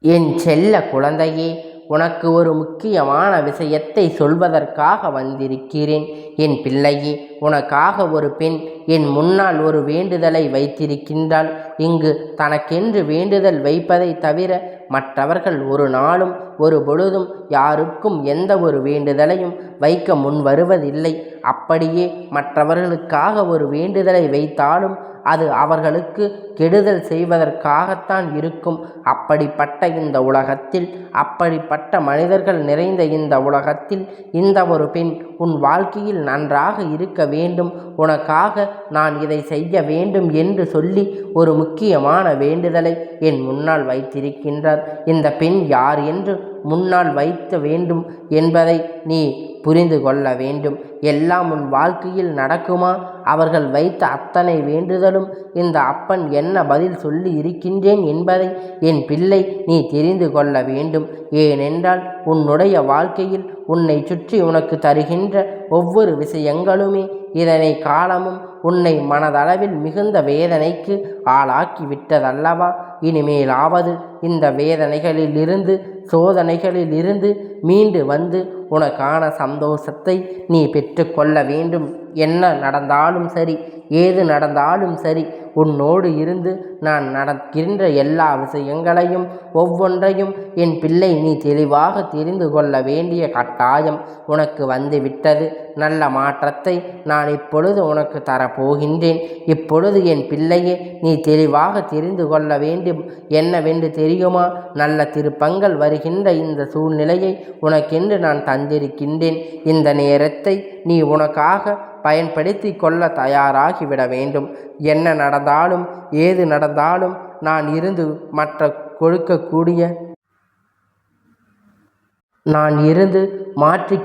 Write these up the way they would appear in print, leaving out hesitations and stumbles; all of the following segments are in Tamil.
என் செல்ல குழந்தையே, உனக்கு ஒரு முக்கியமான விஷயத்தை சொல்வதற்காக வந்திருக்கிறேன். என் பிள்ளையே, உனக்காக ஒரு பெண் என் முன்னால் ஒரு வேண்டுதலை வைத்திருக்கின்றாள். இங்கு தனக்கென்று வேண்டுதல் வைப்பதை தவிர மற்றவர்கள் ஒரு நாளும் ஒரு பொழுதும் யாருக்கும் எந்த ஒரு வேண்டுதலையும் வைக்க முன் வருவதில்லை. அப்படியே மற்றவர்களுக்காக ஒரு வேண்டுதலை வைத்தாலும் அது அவர்களுக்கு கெடுதல் செய்வதற்காகத்தான் இருக்கும். அப்படிப்பட்ட இந்த உலகத்தில், அப்படிப்பட்ட மனிதர்கள் நிறைந்த இந்த உலகத்தில் இந்த ஒரு பெண் உன் வாழ்க்கையில் நன்றாக இருக்க வேண்டும், உனக்காக நான் இதை செய்ய வேண்டும் என்று சொல்லி ஒரு முக்கியமான வேண்டுதலை என் முன்னால் வைத்திருக்கின்றார். இந்த பெண் யார் என்று முன்னால் வைத்த வேண்டும் என்பதை நீ புரிந்து கொள்ள வேண்டும். எல்லாம் உன் வாழ்க்கையில் நடக்குமா? அவர்கள் வைத்த அத்தனை வேண்டுதலும் இந்த அப்பன் என்ன பதில் சொல்லி இருக்கின்றேன் என்பதை என் பிள்ளை நீ தெரிந்து கொள்ள வேண்டும். ஏனென்றால் உன்னுடைய வாழ்க்கையில் உன்னை சுற்றி உனக்கு தருகின்ற ஒவ்வொரு விஷயங்களுமே இதனை காலமும் உன்னை மனதளவில் மிகுந்த வேதனைக்கு ஆளாக்கி விட்டதல்லவா? இனிமேலாவது இந்த வேதனைகளிலிருந்து, சோதனைகளிலிருந்து மீண்டு வந்து உனக்கான சந்தோஷத்தை நீ பெற்றுக்கொள்ள வேண்டும். என்ன நடந்தாலும் சரி, ஏது நடந்தாலும் சரி, உன்னோடு இருந்து நான் நடக்கின்ற எல்லா விஷயங்களையும் ஒவ்வொன்றையும் என் பிள்ளை நீ தெளிவாக தெரிந்து கொள்ள வேண்டிய கட்டாயம் உனக்கு வந்துவிட்டது. நல்ல மாற்றத்தை நான் இப்பொழுது உனக்கு தரப்போகின்றேன். இப்பொழுது என் பிள்ளையே நீ தெளிவாக தெரிந்து கொள்ள வேண்டும். என்னவென்று தெரியுமா? நல்ல திருப்பங்கள் வருகின்ற இந்த சூழ்நிலையை உனக்கென்று நான் தந்திருக்கின்றேன். இந்த நேரத்தை நீ உனக்காக பயன்படுத்தி கொள்ள தயாராகிவிட வேண்டும். என்ன நடந்தாலும், ஏது நடந்தாலும் நான் இருந்து மாற்றி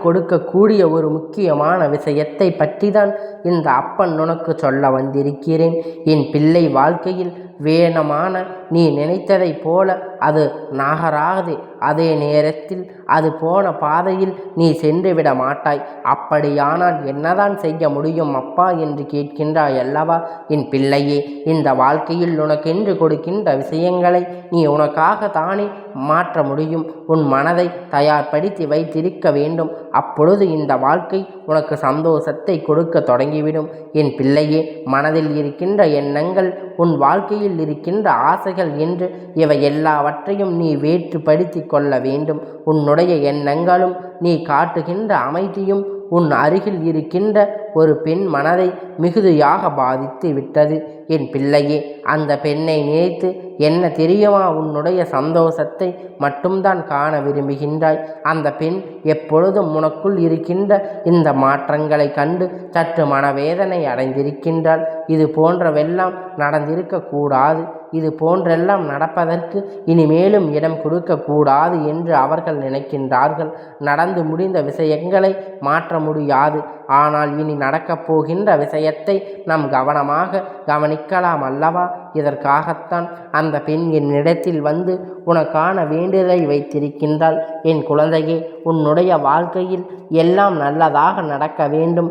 கொடுக்கக்கூடிய ஒரு முக்கியமான விஷயத்தை பற்றி தான் இந்த அப்பன் உனக்கு சொல்ல வந்திருக்கிறேன். என் பிள்ளை, வாழ்க்கையில் வேணமான நீ நினைத்ததை போல அது நகராது. அதே நேரத்தில் அது போன பாதையில் நீ சென்று விட மாட்டாய். அப்படியானால் என்னதான் செய்ய முடியும் அப்பா என்று கேட்கின்றாய் அல்லவா? என் பிள்ளையே, இந்த வாழ்க்கையில் உனக்கென்று கொடுக்கின்ற விஷயங்களை நீ உனக்காக தானே மாற்ற முடியும். உன் மனதை தயார்படுத்தி வைத்திருக்க வேண்டும். அப்பொழுது இந்த வாழ்க்கை உனக்கு சந்தோஷத்தை கொடுக்க தொடங்கிவிடும். என் பிள்ளையே, மனதில் இருக்கின்ற எண்ணங்கள், உன் வாழ்க்கையில் இருக்கின்ற ஆசைகள் என்று இவை எல்லாவற்றையும் நீ வேற்றுப்படுத்தி கொள்ள வேண்டும். உன்னுடைய எண்ணங்களும் நீ காட்டுகின்ற அமைதியும் உன் அருகில் இருக்கின்ற ஒரு பெண் மனதை மிகுதியாக பாதித்து விட்டது. என் பிள்ளையே, அந்த பெண்ணை நினைத்து என்ன தெரியுமா? உன்னுடைய சந்தோஷத்தை மட்டும்தான் காண விரும்புகின்றாய். அந்த பெண் எப்பொழுதும் உனக்குள் இருக்கின்ற இந்த மாற்றங்களை கண்டு சற்று மனவேதனை அடைந்திருக்கின்றாள். இது போன்றவெல்லாம் நடந்திருக்கக்கூடாது, இது போன்றெல்லாம் நடப்பதற்கு இனிமேலும் இடம் கொடுக்கக்கூடாது என்று அவர்கள் நினைக்கின்றார்கள். நடந்து முடிந்த விஷயங்களை மாற்ற முடியாது. ஆனால் இனி நடக்கப் போகின்ற விஷயத்தை நாம் கவனமாக கவனிக்கலாம் அல்லவா? இதற்காகத்தான் அந்த பெண் என்னிடத்தில் வந்து உனக்கான வேண்டுதலை வைத்திருக்கின்றாள். என் குழந்தையே, உன்னுடைய வாழ்க்கையில் எல்லாம் நல்லதாக நடக்க வேண்டும்.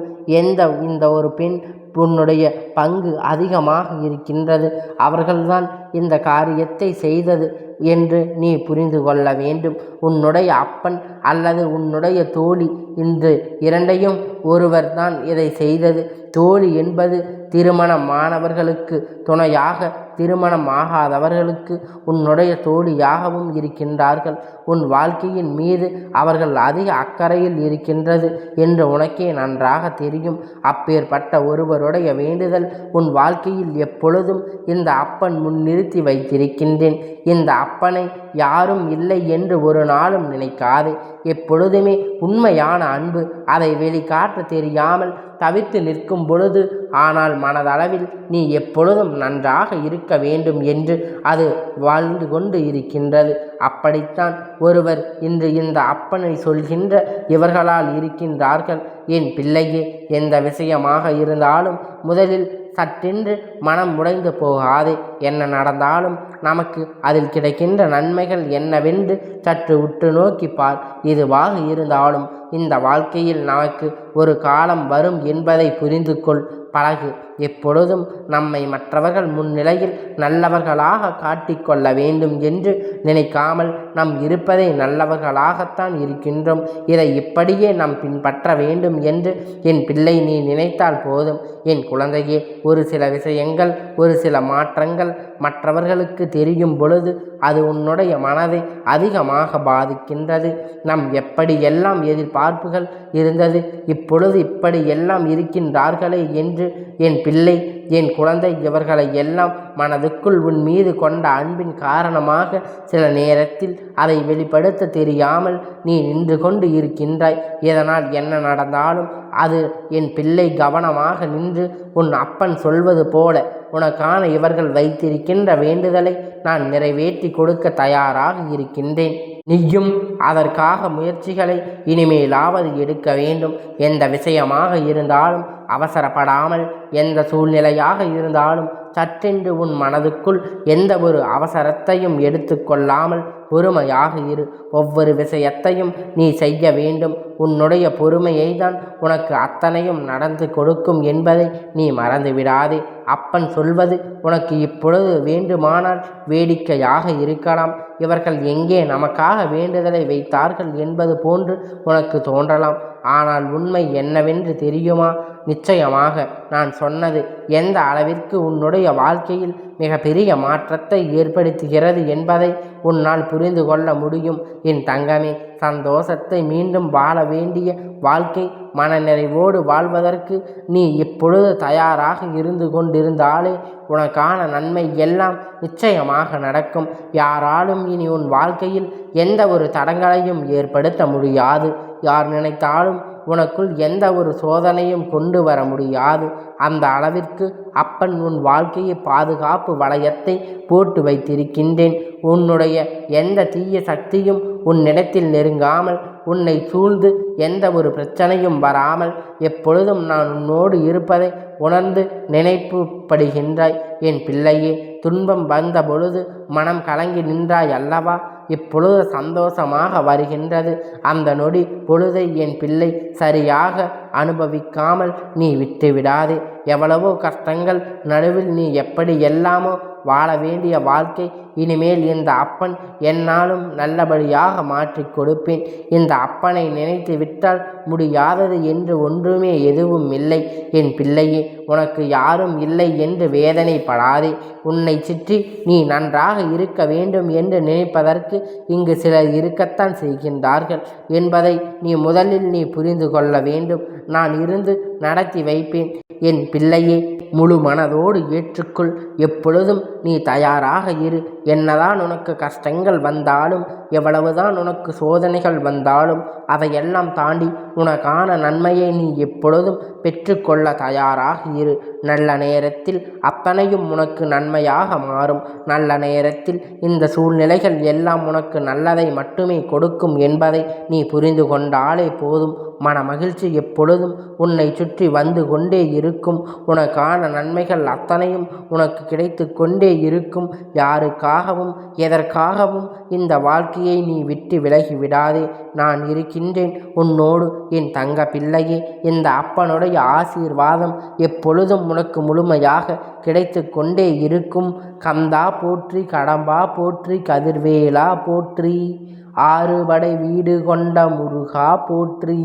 இந்த ஒரு பெண் உன்னுடைய பங்கு அதிகமாக இருக்கின்றது. அவர்கள்தான் இந்த காரியத்தை செய்தது என்று நீ புரிந்து கொள்ள வேண்டும். உன்னுடைய அப்பன் அல்லது உன்னுடைய தோழி, இந்த இரண்டையும் ஒருவர் தான் இதை செய்தது. தோழி என்பது திருமணமானவர்களுக்கு துணையாக, திருமணம் ஆகாதவர்களுக்கு உன்னுடைய தோழியாகவும் இருக்கின்றார்கள். உன் வாழ்க்கையின் மீது அவர்கள் அதிக அக்கறையில் இருக்கின்றது என்று உனக்கே நன்றாக தெரியும். அப்பேற்பட்ட ஒருவருடைய வேண்டுதல் உன் வாழ்க்கையில் எப்பொழுதும் இந்த அப்பன் முன்னிறுத்தி வைத்திருக்கின்றேன். இந்த அப்பனை யாரும் இல்லை என்று ஒரு நாளும் நினைக்காதே. எப்பொழுதுமே உண்மையான அன்பு அதை வெளிக்காட்ட தெரியாமல் தவித்து நிற்கும் பொழுது, ஆனால் மனதளவில் நீ எப்பொழுதும் நன்றாக இருக்க வேண்டும் என்று அது வாழ்ந்து கொண்டு இருக்கின்றது. அப்படித்தான் ஒருவர் இன்று இந்த அப்பனை சொல்கின்ற இவர்களால் இருக்கின்றார்கள். என் பிள்ளையே, எந்த விஷயமாக இருந்தாலும் முதலில் சற்றென்று மனம் உடைந்து போகாதே. என்ன நடந்தாலும் நமக்கு அதில் கிடைக்கின்ற நன்மைகள் என்னவென்று சற்று உற்று நோக்கி பார். இதுவாக இருந்தாலும் இந்த வாழ்க்கையில் நமக்கு ஒரு காலம் வரும் என்பதை புரிந்து கொள், பழகு. எப்பொழுதும் நம்மை மற்றவர்கள் முன்னிலையில் நல்லவர்களாக காட்டிக்கொள்ள வேண்டும் என்று நினைக்காமல் நாம் இருப்பதை நல்லவர்களாகத்தான் இருக்கின்றோம், இதை இப்படியே நாம் பின்பற்ற வேண்டும் என்று என் பிள்ளை நீ நினைத்தால் போதும். என் குழந்தையே, ஒரு சில விஷயங்கள், ஒரு சில மாற்றங்கள் மற்றவர்களுக்கு தெரியும் பொழுது அது உன்னுடைய மனதை அதிகமாக பாதிக்கின்றது. நம் எப்படியெல்லாம் எதிர்பார்ப்புகள் இருந்தது, இப்பொழுது இப்படி எல்லாம் இருக்கின்றார்களே என்று என் பிள்ளை, என் குழந்தை, இவர்களை எல்லாம் மனதுக்குள் உன் மீது கொண்ட அன்பின் காரணமாக சில நேரத்தில் அதை வெளிப்படுத்த தெரியாமல் நீ நின்று கொண்டு இருக்கின்றாய். இதனால் என்ன நடந்தாலும் அது என் பிள்ளை கவனமாக நின்று உன் அப்பன் சொல்வது போல உனக்கான இவர்கள் வைத்திருக்கின்ற வேண்டுதலை நான் நிறைவேற்றி கொடுக்க தயாராக இருக்கின்றேன். நீயும் அதற்காக முயற்சிகளை இனிமேலாவது எடுக்க வேண்டும். எந்த விஷயமாக இருந்தாலும் அவசரப்படாமல், எந்த சூழ்நிலையாக இருந்தாலும் சற்றென்று உன் மனதுக்குள் எந்த ஒரு அவசரத்தையும் எடுத்துக்கொள்ளாமல் பொறுமையாக இரு. ஒவ்வொரு விஷயத்தையும் நீ செய்ய வேண்டும். உன்னுடைய பொறுமையை தான் உனக்கு அத்தனையும் நடந்து கொடுக்கும் என்பதை நீ மறந்து விடாதே. அப்பன் சொல்வது உனக்கு இப்பொழுது வேண்டுமானால் வேடிக்கையாக இருக்கலாம். இவர்கள் எங்கே நமக்காக வேண்டுதலை வைத்தார்கள் என்பது போன்று உனக்கு தோன்றலாம். ஆனால் உண்மை என்னவென்று தெரியுமா? நிச்சயமாக நான் சொன்னது எந்த அளவிற்கு உன்னுடைய வாழ்க்கையில் மிகப்பெரிய மாற்றத்தை ஏற்படுத்துகிறது என்பதை உன்னால் புரிந்து கொள்ள முடியும். என் தங்கமே, சந்தோஷத்தை மீண்டும் வாழ வேண்டிய வாழ்க்கை, மனநிறைவோடு வாழ்வதற்கு நீ இப்பொழுது தயாராக இருந்து கொண்டிருந்தாலே உனக்கான நன்மை எல்லாம் நிச்சயமாக நடக்கும். யாராலும் இனி உன் வாழ்க்கையில் எந்த ஒரு தடங்களையும் ஏற்படுத்த முடியாது. யார் நினைத்தாலும் உனக்குள் எந்த ஒரு சோதனையும் கொண்டு வர முடியாது. அந்த அளவிற்கு அப்பன் உன் வாழ்க்கையை பாதுகாப்பு வளையத்தை போட்டு வைத்திருக்கின்றேன். உன்னுடைய எந்த தீய சக்தியும் உன்னிடத்தில் நெருங்காமல், உன்னை சூழ்ந்து எந்த ஒரு பிரச்சனையும் வராமல் எப்பொழுதும் நான் உன்னோடு இருப்பதை உணர்ந்து நினைப்புப்படுகின்றாய். என் பிள்ளையே, துன்பம் வந்த பொழுது மனம் கலங்கி நின்றாய் அல்லவா? இப்பொழுது சந்தோஷமாக வருகின்றது. அந்த நொடி பொழுதை என் பிள்ளை சரியாக அனுபவிக்காமல் நீ விட்டுவிடாதே. எவ்வளவோ கஷ்டங்கள் நடுவில் நீ எப்படி எல்லாமோ வாழ வேண்டிய வாழ்க்கை இனிமேல் இந்த அப்பன் என்னாலும் நல்லபடியாக மாற்றி கொடுப்பேன். இந்த அப்பனை நினைத்து விட்டால் முடியாதது என்று ஒன்றுமே எதுவும் இல்லை. என் பிள்ளையே, உனக்கு யாரும் இல்லை என்று வேதனைப்படாதே. உன்னை சுற்றி நீ நன்றாக இருக்க வேண்டும் என்று நினைப்பதற்கு இங்கு சிலர் இருக்கத்தான் செய்கின்றார்கள் என்பதை முதலில் நீ புரிந்து கொள்ள வேண்டும். நான் இருந்து நடத்தி வைப்பேன். என் பிள்ளையே, முழு மனதோடு ஏற்றுக்கொள். எப்பொழுதும் நீ தயாராக இரு. என்னதான் உனக்கு கஷ்டங்கள் வந்தாலும், எவ்வளவுதான் உனக்கு சோதனைகள் வந்தாலும், அதையெல்லாம் தாண்டி உனக்கான நன்மையை நீ எப்பொழுதும் பெற்றுக்கொள்ள தயாராக இரு. நல்ல நேரத்தில் அத்தனையும் உனக்கு நன்மையாக மாறும். நல்ல நேரத்தில் இந்த சூழ்நிலைகள் எல்லாம் உனக்கு நல்லதை மட்டுமே கொடுக்கும் என்பதை நீ புரிந்து கொண்டாலே போதும். மன மகிழ்ச்சி எப்பொழுதும் உன்னை சுற்றி வந்து கொண்டே இருக்கும். உனக்கான நன்மைகள் அத்தனையும் உனக்கு கிடைத்து கொண்டே இருக்கும். யாருக்காகவும் எதற்காகவும் இந்த வாழ்க்கையை நீ விட்டு விலகி விடாதே. நான் இருக்கின்றேன் உன்னோடு. என் தங்க பிள்ளையே, இந்த அப்பனுடைய ஆசீர்வாதம் எப்பொழுதும் உனக்கு முழுமையாக கிடைத்து கொண்டே இருக்கும். கந்தா போற்றி, கடம்பா போற்றி, கதிர்வேலா போற்றி, ஆறுபடை வீடு கொண்ட முருகா போற்றி.